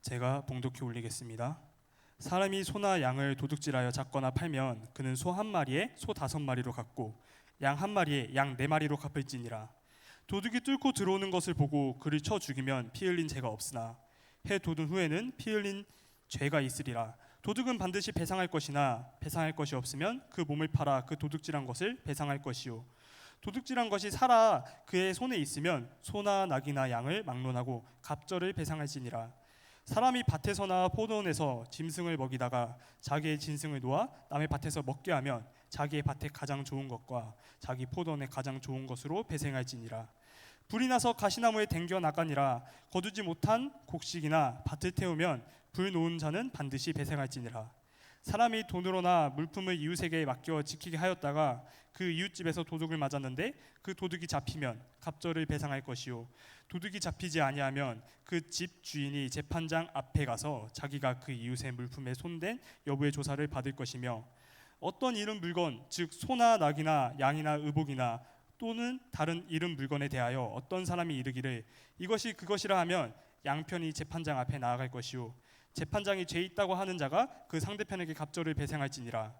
제가 봉독해 올리겠습니다. 사람이 소나 양을 도둑질하여 잡거나 팔면 그는 소 한 마리에 소 5마리로 갚고 양 한 마리에 양 4마리로 갚을지니라. 도둑이 뚫고 들어오는 것을 보고 그를 쳐 죽이면 피 흘린 죄가 없으나 해 돋은 후에는 피 흘린 죄가 있으리라. 도둑은 반드시 배상할 것이나 배상할 것이 없으면 그 몸을 팔아 그 도둑질한 것을 배상할 것이요, 도둑질한 것이 살아 그의 손에 있으면 소나 낙이나 양을 막론하고 갑절을 배상할지니라. 사람이 밭에서나 포도원에서 짐승을 먹이다가 자기의 짐승을 놓아 남의 밭에서 먹게 하면 자기의 밭에 가장 좋은 것과 자기 포도원에 가장 좋은 것으로 배상할지니라. 불이 나서 가시나무에 댕겨 나가니라. 거두지 못한 곡식이나 밭을 태우면 불 놓은 자는 반드시 배상할지니라. 사람이 돈으로나 물품을 이웃에게 맡겨 지키게 하였다가 그 이웃집에서 도둑을 맞았는데 그 도둑이 잡히면 갑절을 배상할 것이요, 도둑이 잡히지 아니하면 그 집 주인이 재판장 앞에 가서 자기가 그 이웃의 물품에 손댄 여부의 조사를 받을 것이며, 어떤 이른 물건 즉 소나 낙이나 양이나 의복이나 또는 다른 이른 물건에 대하여 어떤 사람이 이르기를 이것이 그것이라 하면 양편이 재판장 앞에 나아갈 것이요, 재판장이 죄 있다고 하는 자가 그 상대편에게 갑절을 배상할지니라.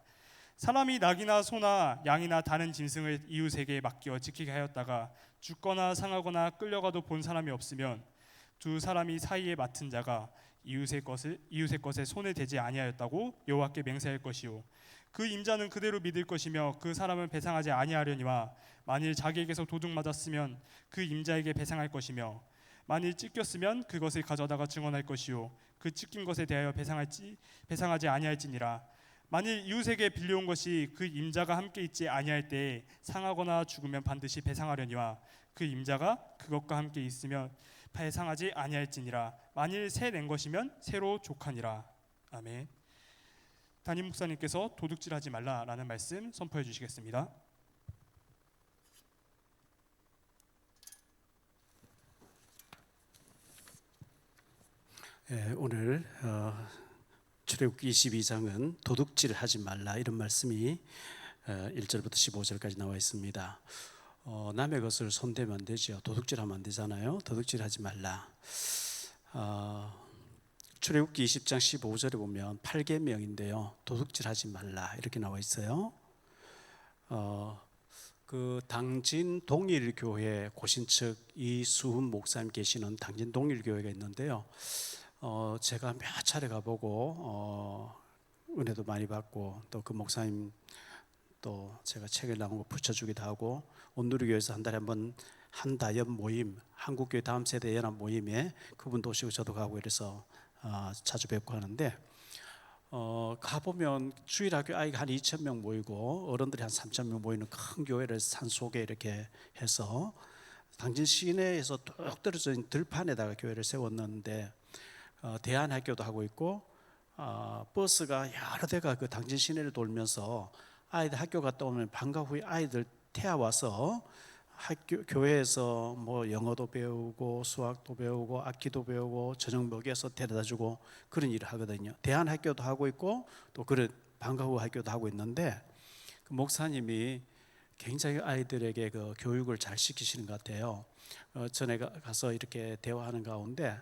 사람이 낙이나 소나 양이나 다른 짐승을 이웃에게 맡겨 지키게 하였다가 죽거나 상하거나 끌려가도 본 사람이 없으면 두 사람이 사이에 맡은 자가 이웃의 것에 손을 대지 아니하였다고 여호와께 맹세할 것이요, 그 임자는 그대로 믿을 것이며 그 사람은 배상하지 아니하려니와 만일 자기에게서 도둑 맞았으면 그 임자에게 배상할 것이며 만일 찢겼으면 그것을 가져다가 증언할 것이요, 그 찢긴 것에 대하여 배상하지 아니할지니라. 만일 이웃에게 빌려온 것이 그 임자가 함께 있지 아니할 때에 상하거나 죽으면 반드시 배상하려니와 그 임자가 그것과 함께 있으면 배상하지 아니할지니라. 만일 새 낸 것이면 새로 족하니라. 아멘. 담임 목사님께서 도둑질하지 말라라는 말씀 선포해 주시겠습니다. 오늘 출애굽기 22장은 도둑질을 하지 말라 이런 말씀이 1절부터 15절까지 나와 있습니다. 남의 것을 손대면 안 되죠. 도둑질하면 안 되잖아요. 도둑질하지 말라. 출애굽기 20장 15절에 보면 8계명인데요. 도둑질하지 말라 이렇게 나와 있어요. 그 당진 동일교회 고신측 이수훈 목사님 계시는 당진 동일교회가 있는데요. 제가 몇 차례 가보고 은혜도 많이 받고 또 그 목사님 또 제가 책을 나온 거 붙여주기도 하고 온누리교회에서 한 달에 한 번 한다연 모임, 한국교회 다음 세대 연합 모임에 그분도 오시고 저도 가고 이래서 자주 뵙고 하는데 가보면 주일학교 아이가 한 2,000명 모이고 어른들이 한 3,000명 모이는 큰 교회를 산 속에 이렇게 해서 당진 시내에서 뚝 떨어져 있는 들판에다가 교회를 세웠는데 대안학교도 하고 있고 버스가 여러 대가 그 당진 시내를 돌면서 아이들 학교 갔다 오면 방과 후에 아이들 태워와서 교회에서 뭐 영어도 배우고 수학도 배우고 악기도 배우고 저녁 먹여서 데려다주고 그런 일을 하거든요. 대안학교도 하고 있고 또 그런 방과 후 학교도 하고 있는데 그 목사님이 굉장히 아이들에게 그 교육을 잘 시키시는 것 같아요. 전에 가서 이렇게 대화하는 가운데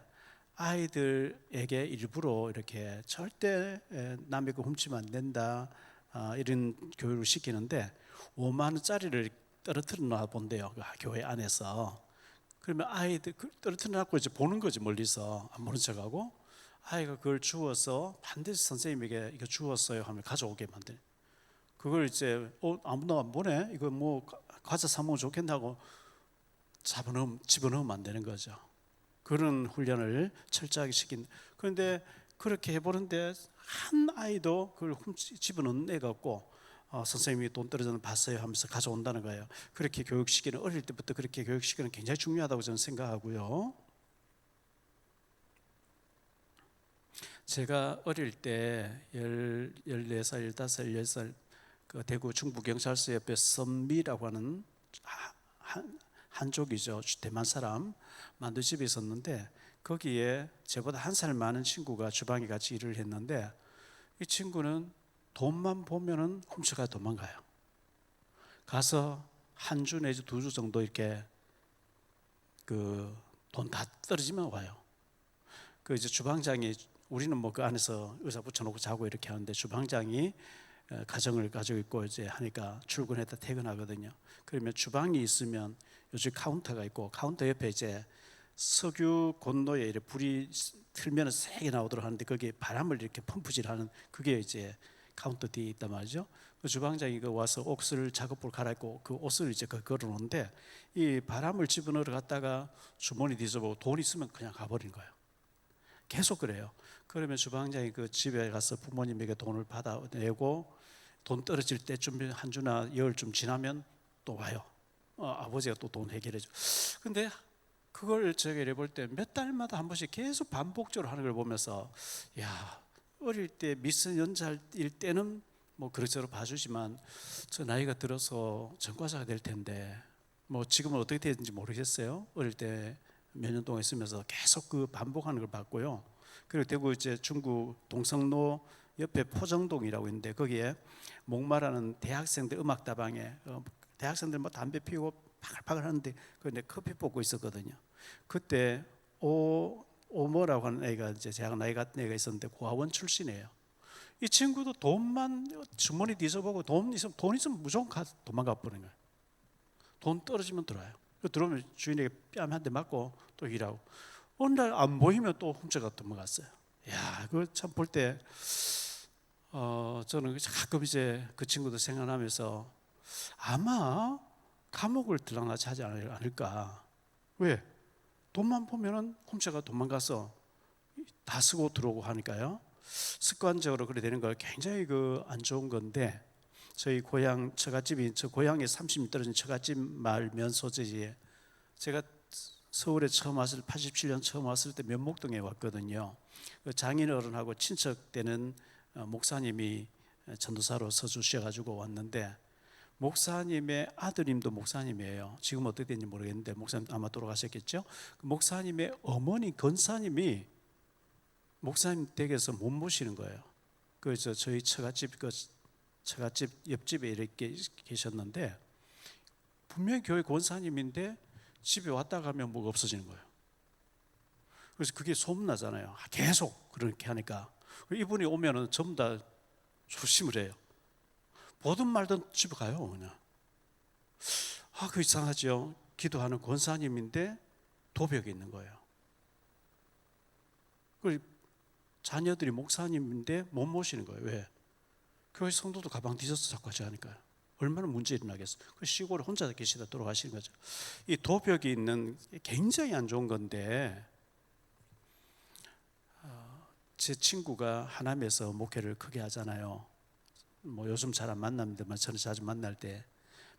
아이들에게 일부러 이렇게 절대 남의 거 훔치면 안 된다 이런 교육을 시키는데 5만 원짜리를 떨어뜨려 놔 본대요. 그 교회 안에서. 그러면 아이들 떨어뜨려 놔고 이제 보는 거지, 멀리서 안 보는 척하고. 아이가 그걸 주워서 반드시 선생님에게 이거 주웠어요 하면 가져오게 만드는. 그걸 이제 아무도 안 보네. 이거 뭐 과자 사 먹으면 좋겠다고 집어넣으면 안 되는 거죠. 그런 훈련을 철저하게 시킨. 그런데 그렇게 해보는데 한 아이도 그걸 집어넣는 애가 없고 선생님이 돈 떨어져서 봤어요 하면서 가져온다는 거예요. 그렇게 교육시키는, 어릴 때부터 그렇게 교육시키는 굉장히 중요하다고 저는 생각하고요. 제가 어릴 때 14살, 15살, 10살 그 대구 충북경찰서 옆에 선미라고 하는 한족이죠. 대만 사람 만두집이 있었는데 거기에 저보다 한 살 많은 친구가 주방에 같이 일을 했는데 이 친구는 돈만 보면은 훔쳐가 도망가요. 가서 한 주 내지 2주 정도 이렇게 그 돈 다 떨어지면 와요. 그 이제 주방장이 우리는 뭐 그 안에서 의자 붙여놓고 자고 이렇게 하는데 주방장이 가정을 가지고 있고 이제 하니까 출근했다 퇴근하거든요. 그러면 주방이 있으면 요즘 카운터가 있고 카운터 옆에 이제 석유 곤로에 이렇게 불이 틀면 세게 나오도록 하는데 거기에 바람을 이렇게 펌프질하는 그게 이제 카운터 뒤에 있단 말이죠. 그 주방장이 그 와서 옷을 작업복을 갈아입고 그 옷을 이제 걸어놓는데 이 바람을 집어넣으러 갔다가 주머니 뒤져보고 돈 있으면 그냥 가버리는 거예요. 계속 그래요. 그러면 주방장이 그 집에 가서 부모님에게 돈을 받아내고 돈 떨어질 때쯤 한 주나 열흘쯤 지나면 또 와요. 아버지가 또 돈 해결해줘. 근데 그걸 제가 이래 볼 때 몇 달마다 한 번씩 계속 반복적으로 하는 걸 보면서 야, 어릴 때 미성년자일 때는 뭐 그럭저럭 봐주지만 저 나이가 들어서 전과자가 될 텐데 뭐 지금은 어떻게 되는지 모르겠어요. 어릴 때 몇 년 동안 있으면서 계속 그 반복하는 걸 봤고요. 그리고 대구 이제 중구 동성로 옆에 포정동이라고 있는데 거기에 목마라는 대학생들 음악다방에 대학생들 뭐 담배 피우고 파글파글 하는데 그런데 커피 뽑고 있었거든요. 그때 오모라고 하는 애가 이제 제가 나이 같은 애가 있었는데 고아원 출신이에요. 이 친구도 돈만 주머니 뒤져보고 돈 있으면 무조건 도망가 버리는 거예요. 돈 떨어지면 들어와요. 들어오면 주인에게 뺨 한 대 맞고 또 일하고 어느 날 안 보이면 또 훔쳐가 도망갔어요. 야, 그거 참 볼 때 저는 가끔 이제 그 친구도 생각하면서 아마 감옥을 들락날치 하지 않을까. 왜? 돈만 보면은 훔쳐가 도망가서 다 쓰고 들어오고 하니까요. 습관적으로 그래 되는 거 굉장히 그 안 좋은 건데 저희 고향 처갓집이 저 고향에 30미 떨어진 처갓집 마을 면소재지에 제가 서울에 처음 왔을 87년 처음 왔을 때 면목동에 왔거든요. 그 장인 어른하고 친척 되는 목사님이 전도사로 서주셔가지고 왔는데 목사님의 아드님도 목사님이에요. 지금 어떻게 됐는지 모르겠는데 목사님 아마 돌아가셨겠죠. 그 목사님의 어머니 권사님이 목사님 댁에서 못 모시는 거예요. 그래서 저희 처갓집 옆집에 이렇게 계셨는데 분명히 교회 권사님인데 집에 왔다 가면 뭐가 없어지는 거예요. 그래서 그게 소문나잖아요. 계속 그렇게 하니까 이분이 오면은 전부 다 조심을 해요. 보든 말든 집에 가요 그냥. 그 이상하죠. 기도하는 권사님인데 도벽이 있는 거예요. 그리고 자녀들이 목사님인데 못 모시는 거예요. 왜? 교회 성도도 가방 뒤져서 자꾸 하지 않으니까요. 얼마나 문제 일어나겠어. 그 시골에 혼자 계시다 돌아가시는 거죠. 이 도벽이 있는 굉장히 안 좋은 건데 제 친구가 하남에서 목회를 크게 하잖아요. 뭐 요즘 잘 안 만납니다만 저는 자주 만날 때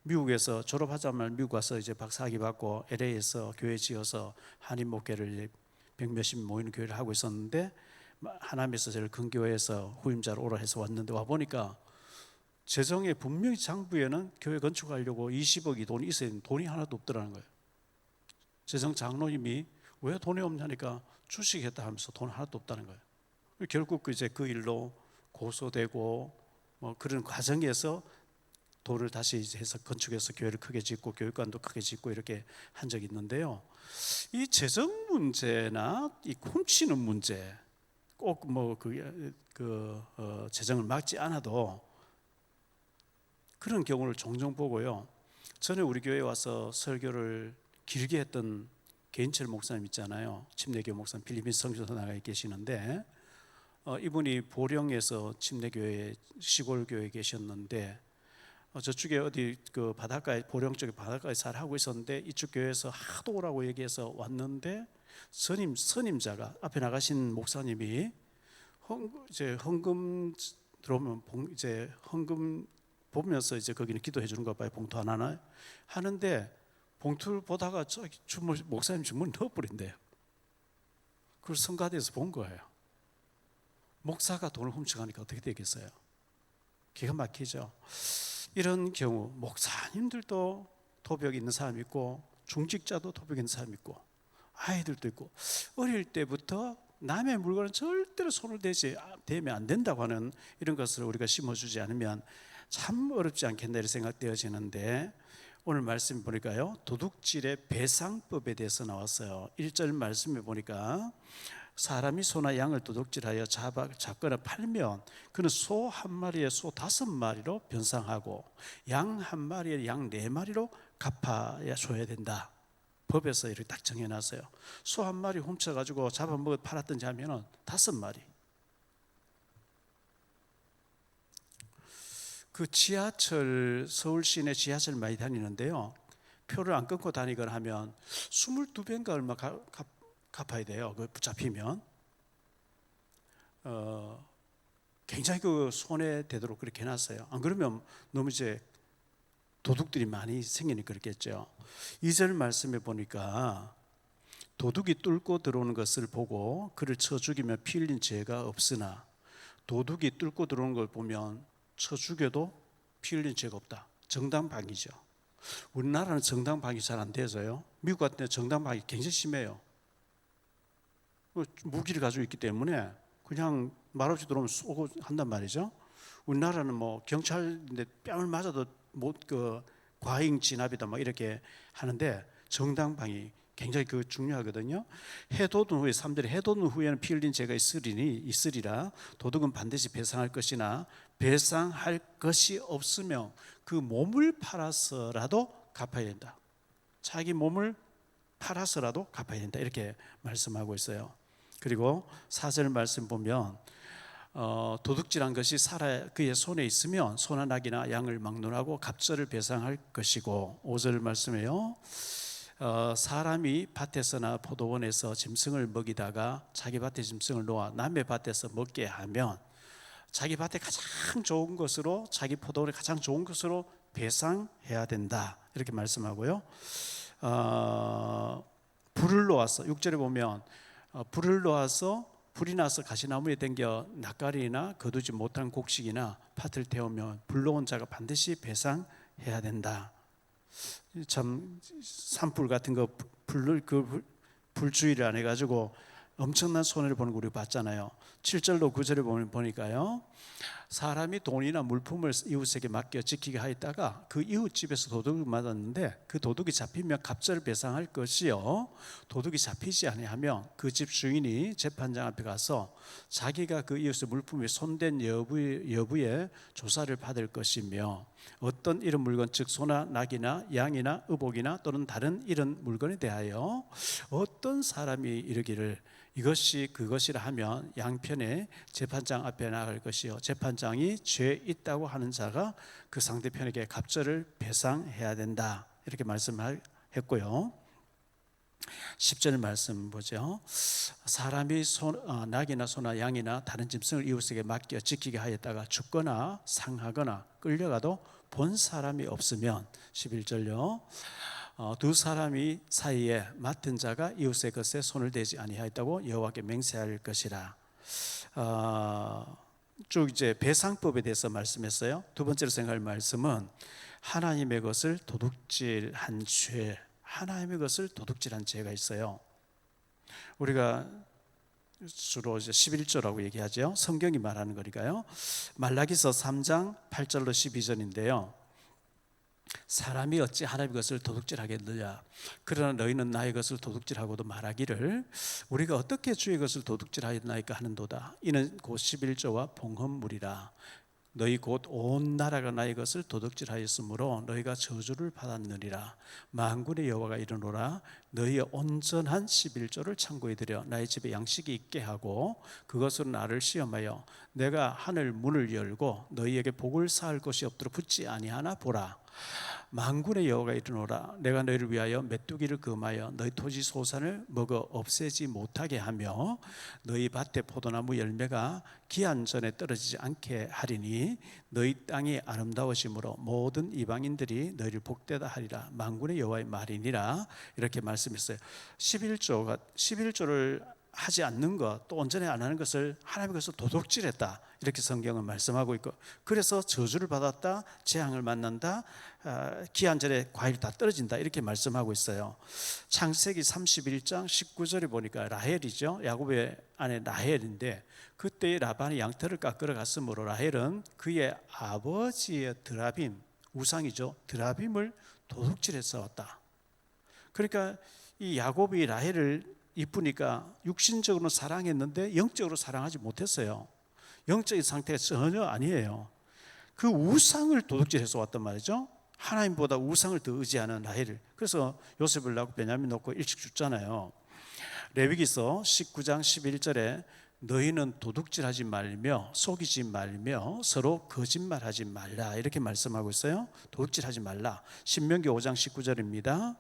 미국에서 졸업하자마자 미국 가서 이제 박사학위 받고 LA에서 교회 지어서 한인 목회를 백몇십 모이는 교회를 하고 있었는데 하남에서 제일 큰 교회에서 후임자로 오라 해서 왔는데 와 보니까 재정에 분명히 장부에는 교회 건축하려고 20억이 돈이 있어야 되는데 돈이 하나도 없더라는 거예요. 재정 장로님이 왜 돈이 없냐니까 주식했다 하면서 돈 하나도 없다는 거예요. 결국 이제 그 일로 고소되고 뭐 그런 과정에서 돈을 다시 이제 해서 건축해서 교회를 크게 짓고 교육관도 크게 짓고 이렇게 한 적이 있는데요. 이 재정 문제나 이 훔치는 문제 꼭 뭐 재정을 막지 않아도 그런 경우를 종종 보고요. 전에 우리 교회에 와서 설교를 길게 했던 개인철 목사님 있잖아요. 침례교 목사님 필리핀 성교사 나가 계시는데 이분이 보령에서 침례교회 시골교회에 계셨는데 저쪽에 어디 그 바닷가에 보령 쪽에 바닷가에 잘 하고 있었는데 이쪽 교회에서 하도 오라고 얘기해서 왔는데 선임자가 앞에 나가신 목사님이 이제 헌금 들어오면 이제 헌금 보면서 이제 거기는 기도해 주는 거 봐요. 봉투 하나 하는데 봉투를 보다가 저기 목사님 주머니 넣어버린대요. 그걸 성가대에서 본 거예요. 목사가 돈을 훔쳐가니까 어떻게 되겠어요? 기가 막히죠. 이런 경우 목사님들도 도벽이 있는 사람이 있고 중직자도 도벽이 있는 사람이 있고 아이들도 있고 어릴 때부터 남의 물건은 절대로 손을 대면 안 된다고 하는 이런 것을 우리가 심어주지 않으면 참 어렵지 않겠나 이렇게 생각되어지는데 오늘 말씀 보니까요 도둑질의 배상법에 대해서 나왔어요. 1절 말씀에 보니까 사람이 소나 양을 도둑질하여 잡거나 팔면 그는 소 한 마리에 소 5마리로 변상하고 양 한 마리에 양 4마리로 갚아야 줘야 된다. 법에서 이렇게 딱 정해놨어요. 소 한 마리 훔쳐가지고 잡아먹어 팔았든지 하면은 5마리. 그 지하철, 서울 시내 지하철 많이 다니는데요. 표를 안 끊고 다니거나 하면 22배인가 얼마 갚아야 돼요. 그 붙잡히면. 굉장히 그 손해되도록 그렇게 해놨어요. 안 그러면 너무 이제 도둑들이 많이 생기니까 그렇겠죠. 2절 말씀에 보니까 도둑이 뚫고 들어오는 것을 보고 그를 쳐 죽이면 피 흘린 죄가 없으나 도둑이 뚫고 들어오는 걸 보면 쳐 죽여도 피 흘린 죄가 없다. 정당방위죠. 우리나라는 정당방위 잘 안 돼서요. 미국 같은 데 정당방위 굉장히 심해요. 무기를 가지고 있기 때문에 그냥 말없이 들어오면 쏘고 한단 말이죠. 우리나라는 뭐 경찰인데 뺨을 맞아도 그 과잉 진압이다 막 이렇게 하는데 정당방위 굉장히 그 중요하거든요. 해돋은 후에 3절에 해돋은 후에는 피 흘린 죄가 있으리라. 도둑은 반드시 배상할 것이나 배상할 것이 없으면 그 몸을 팔아서라도 갚아야 된다. 자기 몸을 팔아서라도 갚아야 된다. 이렇게 말씀하고 있어요. 그리고 4절 말씀 보면 도둑질한 것이 그의 손에 있으면 소나 낙이나 양을 막론하고 갑절을 배상할 것이고 5절 말씀에요. 사람이 밭에서나 포도원에서 짐승을 먹이다가 자기 밭에 짐승을 놓아 남의 밭에서 먹게 하면 자기 밭에 가장 좋은 것으로 자기 포도원에 가장 좋은 것으로 배상해야 된다. 이렇게 말씀하고요. 불을 놓아서 6절에 보면 불을 놓아서 불이 나서 가시나무에 댕겨 낯가리나 거두지 못한 곡식이나 팥을 태우면 불러온 자가 반드시 배상해야 된다. 참 산불 같은 거 불주의를 안 해가지고 엄청난 손해를 보는 거 우리 봤잖아요. 7절로 9절에 보니까요. 사람이 돈이나 물품을 이웃에게 맡겨 지키게 하였다가 그 이웃집에서 도둑을 맞았는데 그 도둑이 잡히면 갑절을 배상할 것이요 도둑이 잡히지 아니하면 그 집 주인이 재판장 앞에 가서 자기가 그 이웃의 물품이 손댄 여부에 조사를 받을 것이며 어떤 이런 물건 즉 소나 낙이나 양이나 의복이나 또는 다른 이런 물건에 대하여 어떤 사람이 이르기를 이것이 그것이라 하면 양편에 재판장 앞에 나갈 것이요 재판장이 죄 있다고 하는 자가 그 상대편에게 갑절을 배상해야 된다. 이렇게 말씀했고요. 10절 말씀 보죠. 사람이 낙이나 소나 양이나 다른 짐승을 이웃에게 맡겨 지키게 하였다가 죽거나 상하거나 끌려가도 본 사람이 없으면 11절요. 두 사람이 사이에 맡은 자가 이웃의 것에 손을 대지 아니하였다고 여호와께 맹세할 것이라. 쭉 이제 배상법에 대해서 말씀했어요. 두 번째로 생각할 말씀은 하나님의 것을 도둑질한 죄, 하나님의 것을 도둑질한 죄가 있어요. 우리가 주로 이제 11조라고 얘기하죠. 성경이 말하는 거니까요. 말라기서 3장 8절로 12절인데요. 사람이 어찌 하나님의 것을 도둑질하겠느냐. 그러나 너희는 나의 것을 도둑질하고도 말하기를 우리가 어떻게 주의 것을 도둑질하였나이까 하는도다. 이는 곧 11조와 봉헌물이라. 너희 곧 온 나라가 나의 것을 도둑질하였으므로 너희가 저주를 받았느니라. 만군의 여호와가 이르노라. 너희의 온전한 11조를 창고에 들여 나의 집에 양식이 있게 하고 그것으로 나를 시험하여 내가 하늘 문을 열고 너희에게 복을 쌓을 것이 없도록 붙지 아니하나 보라. 만군의 여호와가 이르노라. 내가 너희를 위하여 메뚜기를 금하여 너희 토지 소산을 먹어 없애지 못하게 하며 너희 밭에 포도나무 열매가 기한 전에 떨어지지 않게 하리니 너희 땅이 아름다우심으로 모든 이방인들이 너희를 복되다 하리라. 만군의 여호와의 말이니라. 이렇게 말씀했어요. 11조를 하지 않는 것, 또 온전히 안 하는 것을 하나님의 것을 도둑질했다. 이렇게 성경은 말씀하고 있고, 그래서 저주를 받았다, 재앙을 만난다, 기한 전에 과일이 다 떨어진다. 이렇게 말씀하고 있어요. 창세기 31장 19절에 보니까 라헬이죠. 야곱의 아내 라헬인데 그때 라반이 양털을 깎으러 갔으므로 라헬은 그의 아버지의 드라빔, 우상이죠. 드라빔을 도둑질해서 왔다. 그러니까 이 야곱이 라헬을 이쁘니까 육신적으로 사랑했는데 영적으로 사랑하지 못했어요. 영적인 상태가 전혀 아니에요. 그 우상을 도둑질해서 왔단 말이죠. 하나님보다 우상을 더 의지하는 라헬을. 그래서 요셉을 낳고 베냐민 놓고 일찍 죽잖아요. 레위기서 19장 11절에 너희는 도둑질하지 말며 속이지 말며 서로 거짓말하지 말라 이렇게 말씀하고 있어요. 도둑질하지 말라. 신명기 5장 19절입니다.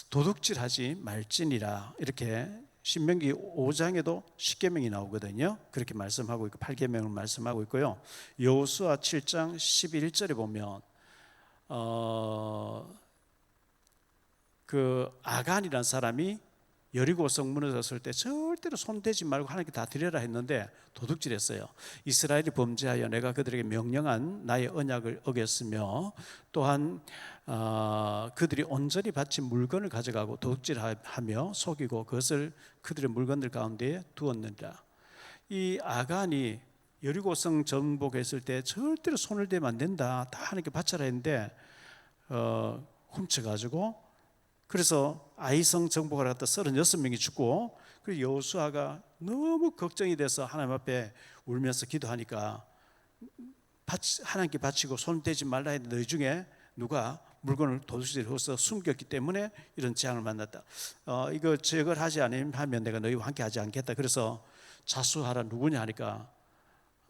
도둑질하지 말지니라 이렇게 신명기 5장에도 10계명이 나오거든요. 그렇게 말씀하고 있고 8계명을 말씀하고 있고요. 여호수아 7장 11절에 보면 그 아간이라는 사람이 여리고 성 무너졌을 때 절대로 손대지 말고 하나님께 다 드려라 했는데 도둑질했어요. 이스라엘이 범죄하여 내가 그들에게 명령한 나의 언약을 어겼으며 또한 그들이 온전히 바친 물건을 가져가고 도둑질하며 속이고 그것을 그들의 물건들 가운데에 두었느니라. 이 아간이 여리고성 정복했을 때 절대로 손을 대면 안 된다 다 하나님께 바쳐라 했는데 훔쳐가지고 그래서 아이성 정복을 하다 36명이 죽고 그리고 여호수아가 너무 걱정이 돼서 하나님 앞에 울면서 기도하니까 하나님께 바치고 손 대지 말라 했는데 너희 중에 누가 물건을 도둑질해서 숨겼기 때문에 이런 재앙을 만났다. 이거 제거를 하지 않으면 내가 너희와 함께 하지 않겠다. 그래서 자수하라. 누구냐 하니까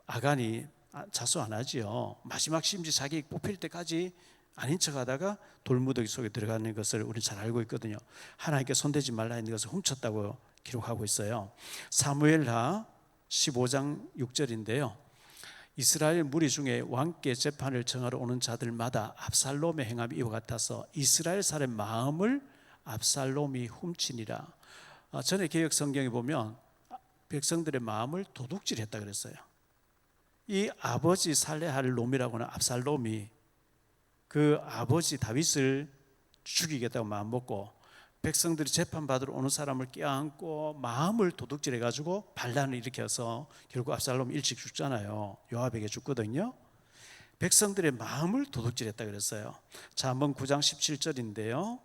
아간이 자수 안 하지요. 마지막 심지 자기 뽑힐 때까지 아닌 척하다가 돌무더기 속에 들어가는 것을 우리는 잘 알고 있거든요. 하나님께 손대지 말라 했는 것을 훔쳤다고 기록하고 있어요. 사무엘하 15장 6절인데요. 이스라엘 무리 중에 왕께 재판을 정하러 오는 자들마다 압살롬의 행함이 이와 같아서 이스라엘 사람의 마음을 압살롬이 훔치니라. 전에 개역 성경에 보면 백성들의 마음을 도둑질했다 그랬어요. 이 아버지 살레할 놈이라고 하는 압살롬이 그 아버지 다윗을 죽이겠다고 마음먹고 백성들이 재판받으러 오는 사람을 껴안고 마음을 도둑질해가지고 반란을 일으켜서 결국 압살롬 일찍 죽잖아요. 요압에게 죽거든요. 백성들의 마음을 도둑질했다 그랬어요. 잠언 9장 17절인데요.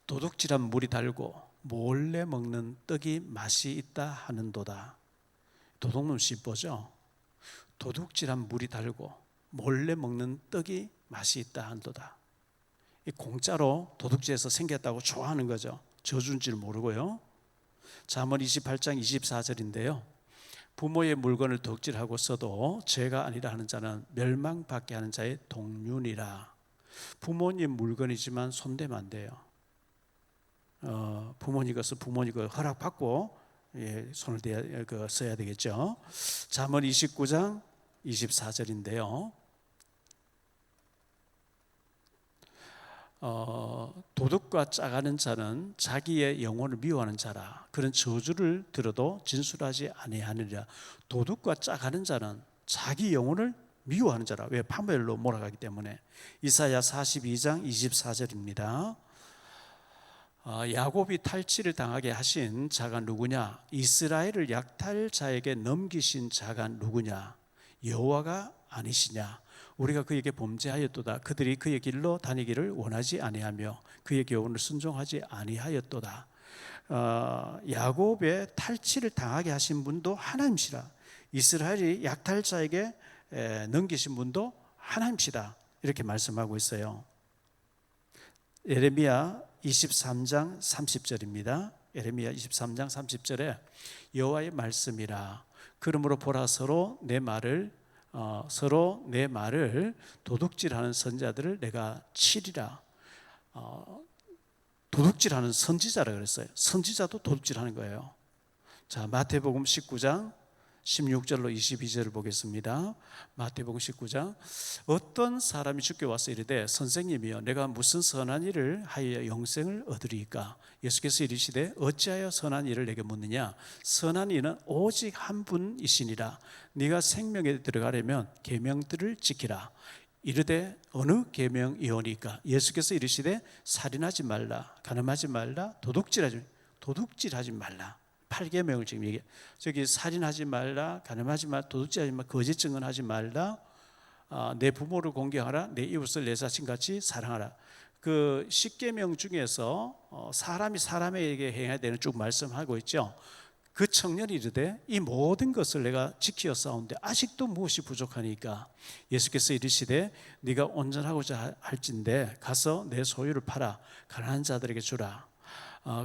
도둑질한 물이 달고 몰래 먹는 떡이 맛이 있다 하는도다. 도둑놈 씨보죠. 도둑질한 물이 달고 몰래 먹는 떡이 맛이 있다 한도다. 공짜로 도둑질해서 생겼다고 좋아하는 거죠. 저주인 줄 모르고요. 잠언 28장 24절인데요. 부모의 물건을 도둑질하고 써도 죄가 아니라 하는 자는 멸망받게 하는 자의 동륜이라. 부모님 물건이지만 손대면 안 돼요. 부모님 것을 부모님 거 허락받고 손을 써야 되겠죠. 잠언 29장 24절인데요. 도둑과 짜가는 자는 자기의 영혼을 미워하는 자라. 그런 저주를 들어도 진술하지 아니하느니라. 도둑과 짜가는 자는 자기 영혼을 미워하는 자라. 왜? 파멸로 몰아가기 때문에. 이사야 42장 24절입니다. 야곱이 탈취를 당하게 하신 자가 누구냐? 이스라엘을 약탈자에게 넘기신 자가 누구냐? 여호와가 아니시냐? 우리가 그에게 범죄하였도다. 그들이 그의 길로 다니기를 원하지 아니하며 그의 교훈을 순종하지 아니하였도다. 야곱의 탈취를 당하게 하신 분도 하나님이시라. 이스라엘이 약탈자에게 넘기신 분도 하나님이시다. 이렇게 말씀하고 있어요. 예레미야 23장 30절입니다. 예레미야 23장 30절에 여호와의 말씀이라. 그러므로 보라 서로 내 말을 도둑질하는 선자들을 내가 치리라. 도둑질하는 선지자라 그랬어요. 선지자도 도둑질하는 거예요. 자, 마태복음 19장 16절로 22절을 보겠습니다. 마태복음 19장. 어떤 사람이 주께 와서 이르되 선생님이여 내가 무슨 선한 일을 하여 영생을 얻으리이까? 예수께서 이르시되 어찌하여 선한 일을 내게 묻느냐? 선한 이는 오직 한 분이시니라. 네가 생명에 들어가려면 계명들을 지키라. 이르되 어느 계명이오니까? 예수께서 이르시되 살인하지 말라, 간음하지 말라, 도둑질하지 말라. 8계명을 지금 얘기해. 저기 살인하지 말라, 간음하지 말라, 도둑질하지 말라, 거짓 증언하지 말라, 내 부모를 공경하라, 내 이웃을 내 자신같이 사랑하라. 그 십계명 중에서 사람이 사람에게 행해야 되는 쭉 말씀하고 있죠. 그 청년이 이르되 이 모든 것을 내가 지키어 싸운데 아직도 무엇이 부족하니까 예수께서 이르시되 네가 온전하고자 할진대 가서 내 소유를 팔아 가난한 자들에게 주라.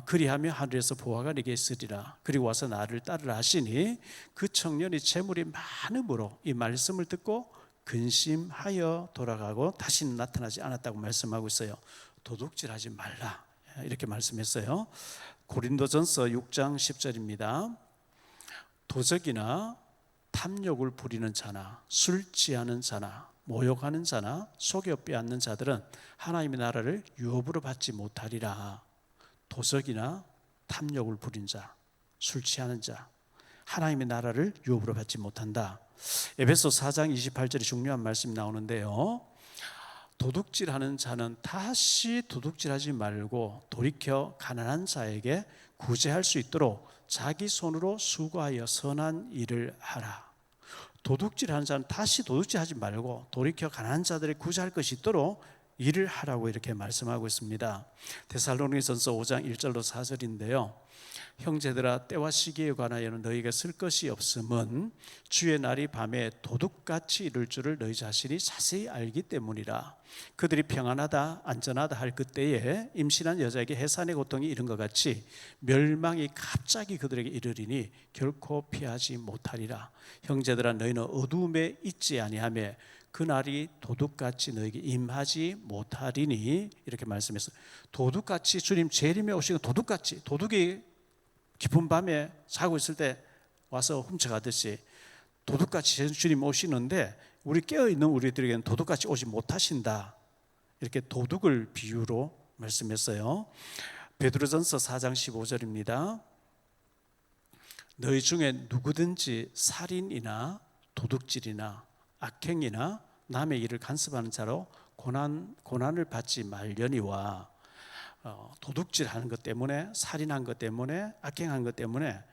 그리하며 하늘에서 보화가 네게 있으리라. 그리고 와서 나를 따르라 하시니 그 청년이 재물이 많음으로 이 말씀을 듣고 근심하여 돌아가고 다시는 나타나지 않았다고 말씀하고 있어요. 도둑질하지 말라 이렇게 말씀했어요. 고린도전서 6장 10절입니다. 도적이나 탐욕을 부리는 자나 술 취하는 자나 모욕하는 자나 속여 빼앗는 자들은 하나님의 나라를 유업으로 받지 못하리라. 도적이나 탐욕을 부린 자, 술 취하는 자, 하나님의 나라를 유업으로 받지 못한다. 에베소 4장 28절에 중요한 말씀이 나오는데요. 도둑질하는 자는 다시 도둑질하지 말고 돌이켜 가난한 자에게 구제할 수 있도록 자기 손으로 수고하여 선한 일을 하라. 도둑질하는 자는 다시 도둑질하지 말고 돌이켜 가난한 자들에게 구제할 것이 있도록 일을 하라고 이렇게 말씀하고 있습니다. 데살로니가전서 5장 1절로 4절인데요. 형제들아 때와 시기에 관하여는 너희가 쓸 것이 없음은 주의 날이 밤에 도둑같이 이를 줄을 너희 자신이 자세히 알기 때문이라. 그들이 평안하다 안전하다 할 그때에 임신한 여자에게 해산의 고통이 이른 것 같이 멸망이 갑자기 그들에게 이르리니 결코 피하지 못하리라. 형제들아 너희는 어두움에 있지 아니하며 그 날이 도둑같이 너에게 임하지 못하리니 이렇게 말씀했어요. 도둑같이 주님 재림에 오시는 도둑같이, 도둑이 깊은 밤에 자고 있을 때 와서 훔쳐가듯이 도둑같이 주님 오시는데 우리 깨어있는 우리들에게는 도둑같이 오지 못하신다. 이렇게 도둑을 비유로 말씀했어요. 베드로전서 4장 15절입니다. 너희 중에 누구든지 살인이나 도둑질이나 악행이나 남의 일을 간섭하는 자로 고난을 받지 말려니와. 도둑질하는 것 때문에, 살인한 것 때문에, 악행한 것 때문에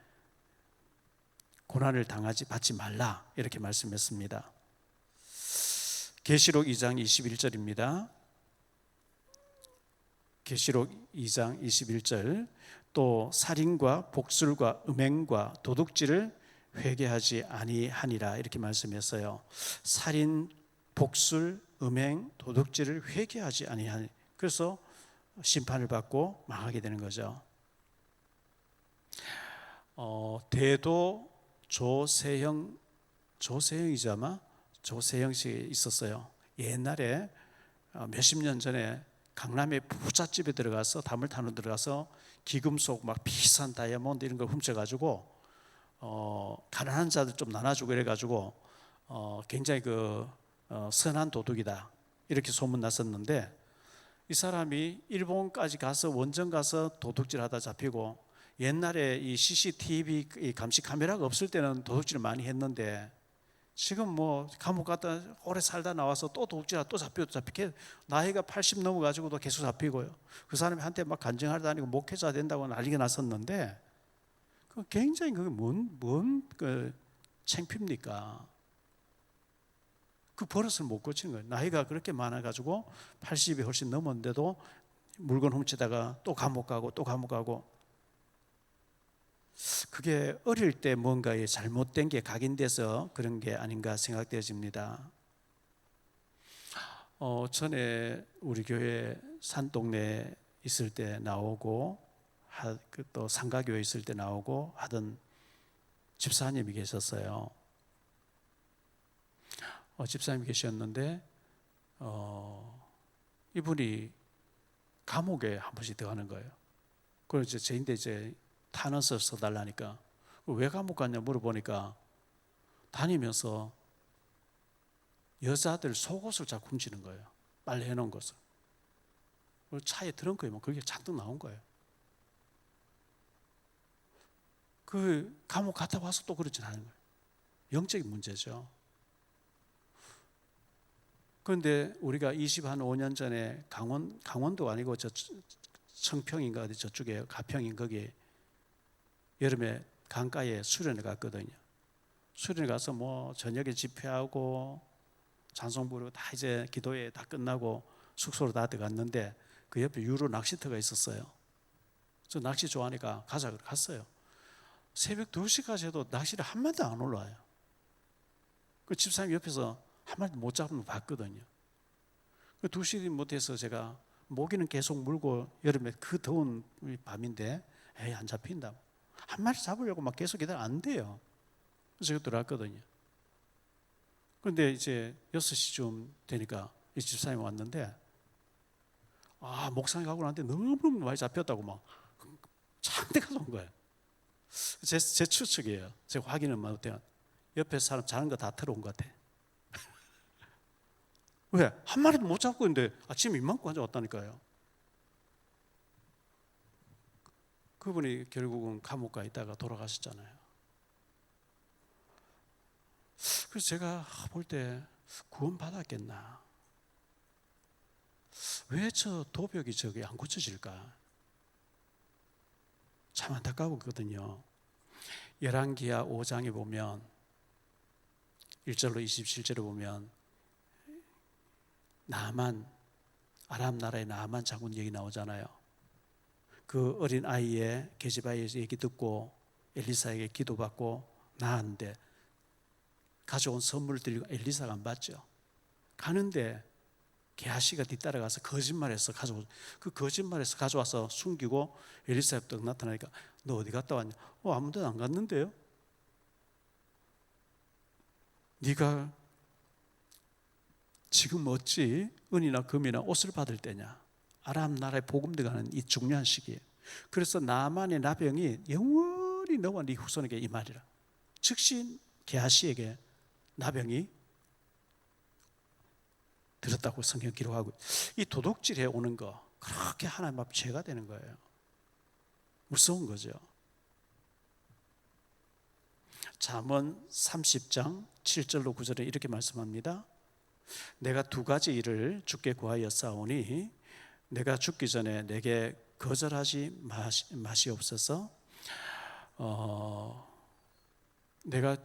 고난을 받지 말라 이렇게 말씀했습니다. 계시록 2장 21절입니다. 계시록 2장 21절 또 살인과 복술과 음행과 도둑질을 회개하지 아니하니라 이렇게 말씀했어요. 살인, 복술, 음행, 도둑질을 회개하지 아니하니 그래서 심판을 받고 망하게 되는 거죠. 대도 조세형이죠 아마 조세형 씨 있었어요. 옛날에 몇십 년 전에 강남의 부잣집에 들어가서 담을 타는 들어가서 기금속 막 비싼 다이아몬드 이런 걸 훔쳐가지고 가난한 자들 좀 나눠주고 이래가지고 굉장히 선한 도둑이다 이렇게 소문 났었는데 이 사람이 일본까지 가서 원전 가서 도둑질하다 잡히고 옛날에 이 CCTV 감시 카메라가 없을 때는 도둑질을 많이 했는데 지금 뭐 감옥 갔다 오래 살다 나와서 또 도둑질하다 또 잡히고 나이가 80 넘어가지고도 계속 잡히고요. 그 사람이 한테 막 간증하러 다니고 목회자 된다고 난리가 났었는데 굉장히 그게 뭔 창피입니까? 그 버릇을 못 고치는 거예요. 나이가 그렇게 많아가지고 80이 훨씬 넘었는데도 물건 훔치다가 또 감옥 가고 또 감옥 가고 그게 어릴 때 뭔가에 잘못된 게 각인돼서 그런 게 아닌가 생각되어집니다. 전에 우리 교회 산동네 있을 때 나오고 또 상가교회 있을 때 나오고 하던 집사님이 계셨어요. 집사님이 계셨는데 이분이 감옥에 한 번씩 들어가는 거예요. 그래서 저인데 이제 탄원서 써달라니까 왜 감옥 갔냐 물어보니까 다니면서 여자들 속옷을 자꾸 훔치는 거예요. 빨래 해놓은 것을. 그리고 차에 트렁크에 뭐 그게 잔뜩 나온 거예요. 그 감옥 갔다 와서 또 그러진 않은 거예요. 영적인 문제죠. 그런데 우리가 25년 전에 강원도 아니고 청평인가 어디 저쪽에 가평인 거기 여름에 강가에 수련회 갔거든요. 수련회 가서 뭐 저녁에 집회하고 찬송 부르고 다 이제 기도회 다 끝나고 숙소로 다 들어갔는데 그 옆에 유로 낚시터가 있었어요. 저 낚시 좋아하니까 가자 그래 갔어요. 새벽 2시까지 해도 낚시를 한 마리도 안 올라와요. 그 집사님 옆에서 한 마리도 못 잡는 거 봤거든요. 그 2시 못해서 제가 모기는 계속 물고, 여름에 그 더운 밤인데 에이 안 잡힌다. 한 마리 잡으려고 막 계속 기다려 안 돼요. 그래서 제가 들어갔거든요. 그런데 이제 6시쯤 되니까 이 집사님이 왔는데, 목상에 가고 나는데 너무 많이 잡혔다고 막 잔뜩 가져온 거예요. 제 추측이에요. 제가 확인은 못해요. 옆에 사람 자는 거 다 틀어온 것 같아. 왜? 한 마리도 못 잡고 있는데 아침에 이만큼 가져왔다니까요. 그분이 결국은 감옥 가 있다가 돌아가셨잖아요. 그래서 제가 볼 때 구원 받았겠나? 왜 저 도벽이 저게 안 고쳐질까? 참 안타까웠거든요. 열왕기하 5장에 보면 1절로 27절에 보면 나아만, 아람 나라의 나아만 장군 얘기 나오잖아요. 그 어린 아이의 계집아이의 얘기 듣고 엘리사에게 기도받고 나았는데 가져온 선물을 들고 엘리사가 안 받죠. 가는데 게하시가 뒤따라가서 거짓말해서 가져오, 그 거짓말해서 가져와서 숨기고 엘리사 옆에 나타나니까 너 어디 갔다 왔냐? 아무 데도 안 갔는데요. 네가 지금 어찌 은이나 금이나 옷을 받을 때냐? 아람 나라에 복음 들어가는 이 중요한 시기에. 그래서 나만의 나병이 영원히 너와 네 후손에게 임하리라. 즉시 게하시에게 나병이 들었다고 성경 기록하고, 이 도둑질해 오는 거 그렇게 하나님 앞에 죄가 되는 거예요. 무서운 거죠. 잠언 30장 7절로 9절에 이렇게 말씀합니다. 내가 2가지 일을 주께 구하였사오니 내가 죽기 전에 내게 거절하지 마시옵소서. 내가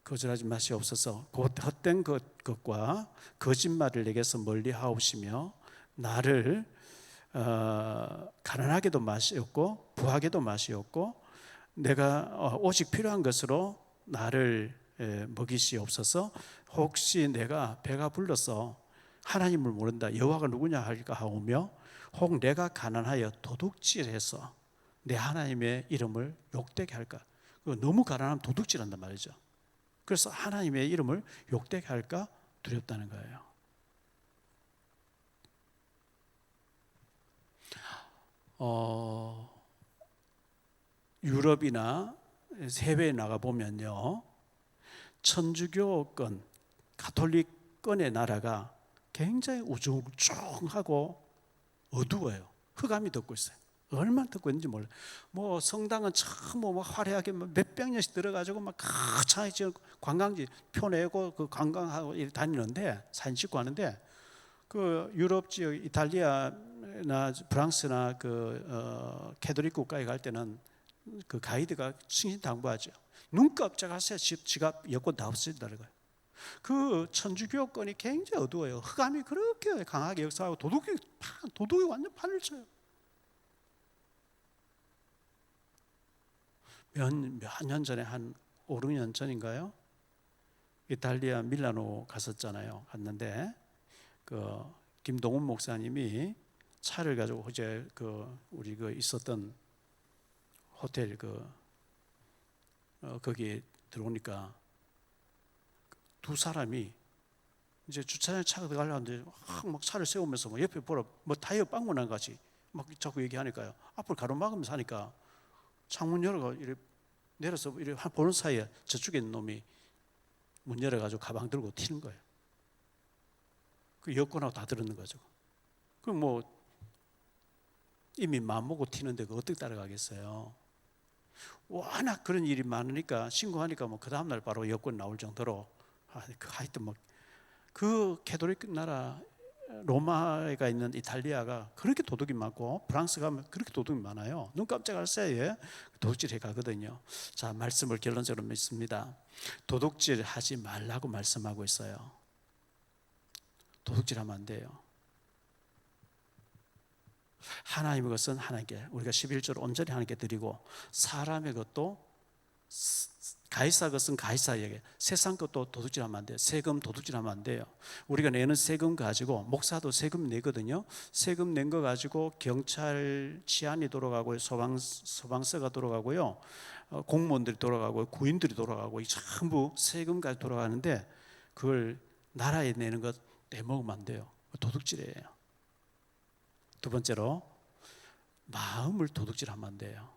거절하지 마시옵소서. 곧 헛된 것과 거짓말을 내게서 멀리 하옵시며 나를 가난하게도 마시옵고 부하게도 마시옵고 내가 오직 필요한 것으로 나를 먹이시옵소서. 혹시 내가 배가 불러서 하나님을 모른다, 여호와가 누구냐 할까 하오며 혹 내가 가난하여 도둑질해서 내 하나님의 이름을 욕되게 할까? 너무 가난하면 도둑질한단 말이죠. 그래서 하나님의 이름을 욕되게 할까 두렵다는 거예요. 유럽이나 해외에 나가 보면요, 천주교권, 가톨릭권의 나라가 굉장히 우중충하고 어두워요. 흑암이 덮고 있어요. 얼마나 덮고 있는지 몰라요. 뭐 성당은 참 뭐 화려하게 몇백 년씩 들어가지고 막 거창하게 지은 관광지 표 내고 그 관광하고 다니는데, 사진 찍고 하는데, 그 유럽 지역 이탈리아나 프랑스나 그 캐톨릭 국가에 갈 때는 그 가이드가 신신당부하죠. 눈 깜짝하세요. 지갑 여권 다 없어진다는 거예요. 그 천주교권이 굉장히 어두워요. 흑암이 그렇게 강하게 역사하고 도둑이 완전 판을 쳐요. 몇 년 전에 한 5, 6년 전인가요? 이탈리아 밀라노 갔었잖아요. 갔는데 그 김동훈 목사님이 차를 가지고 어제 그 우리 그 있었던 호텔 거기 들어오니까 두 사람이 이제 주차장에 차가 들어가려는데 막 차를 세우면서 뭐 옆에 보라 뭐 타이어 빵꾸 난 같이 막 자꾸 얘기하니까요. 앞을 가로막으면서 하니까 창문 열어가 이렇게 내려서 이렇게 보는 사이에 저쪽에 있는 놈이 문 열어가지고 가방 들고 튀는 거예요. 그 여권하고 다 들었는 거죠. 그럼 뭐 이미 마음먹고 튀는데 그 어떻게 따라가겠어요? 워낙 그런 일이 많으니까 신고하니까 뭐 그 다음날 바로 여권 나올 정도로 하여튼 뭐 그 캐톨릭 나라 로마가 있는 이탈리아가 그렇게 도둑이 많고 프랑스 가면 그렇게 도둑이 많아요. 눈 깜짝할 새에 도둑질해 가거든요. 자, 말씀을 결론적으로 맺습니다. 도둑질 하지 말라고 말씀하고 있어요. 도둑질하면 안 돼요. 하나님의 것은 하나님께, 우리가 11조를 온전히 하나님께 드리고, 사람의 것도 가이사 것은 가이사에게, 세상 것도 도둑질하면 안 돼요. 세금 도둑질하면 안 돼요. 우리가 내는 세금 가지고, 목사도 세금 내거든요. 세금 낸 거 가지고 경찰 치안이 돌아가고, 소방서가 돌아가고요, 공무원들이 돌아가고, 구인들이 돌아가고, 이 전부 세금 가지고 돌아가는데, 그걸 나라에 내는 것 떼먹으면 안 돼요. 도둑질이에요. 두 번째로, 마음을 도둑질하면 안 돼요.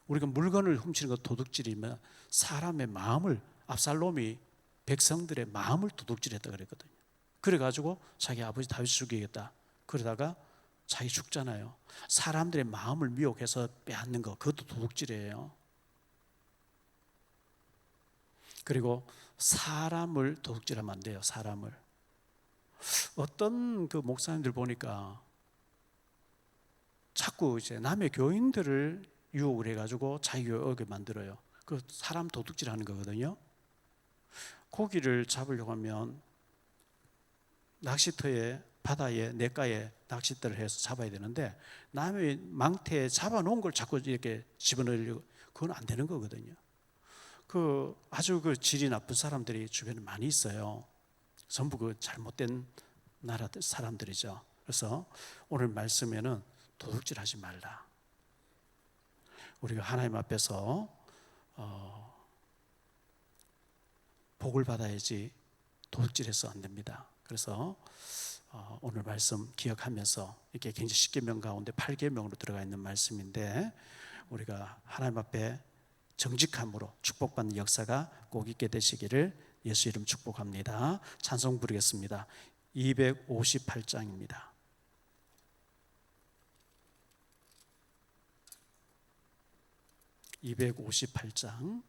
우리가 물건을 훔치는 것 도둑질이면 사람의 마음을, 압살롬이 백성들의 마음을 도둑질했다 그랬거든요. 그래가지고 자기 아버지 다윗 죽이겠다 그러다가 자기 죽잖아요. 사람들의 마음을 미혹해서 빼앗는 거, 그것도 도둑질이에요. 그리고 사람을 도둑질하면 안 돼요. 사람을. 어떤 그 목사님들 보니까 자꾸 이제 남의 교인들을 유혹을 해가지고 자기 교회 오게 만들어요. 그 사람 도둑질하는 거거든요. 고기를 잡으려고 하면 낚시터에, 바다에, 냇가에 낚싯대를 해서 잡아야 되는데, 남의 망태에 잡아놓은 걸 자꾸 이렇게 집어넣으려고, 그건 안 되는 거거든요. 그 아주 그 질이 나쁜 사람들이 주변에 많이 있어요. 전부 그 잘못된 나라 사람들이죠. 그래서 오늘 말씀에는 도둑질하지 말라. 우리가 하나님 앞에서 복을 받아야지 도둑질해서 안 됩니다. 그래서 오늘 말씀 기억하면서, 이렇게 굉장히 10계명 가운데 8계명으로 들어가 있는 말씀인데, 우리가 하나님 앞에 정직함으로 축복받는 역사가 꼭 있게 되시기를 예수 이름 축복합니다. 찬송 부르겠습니다. 258장입니다. 258장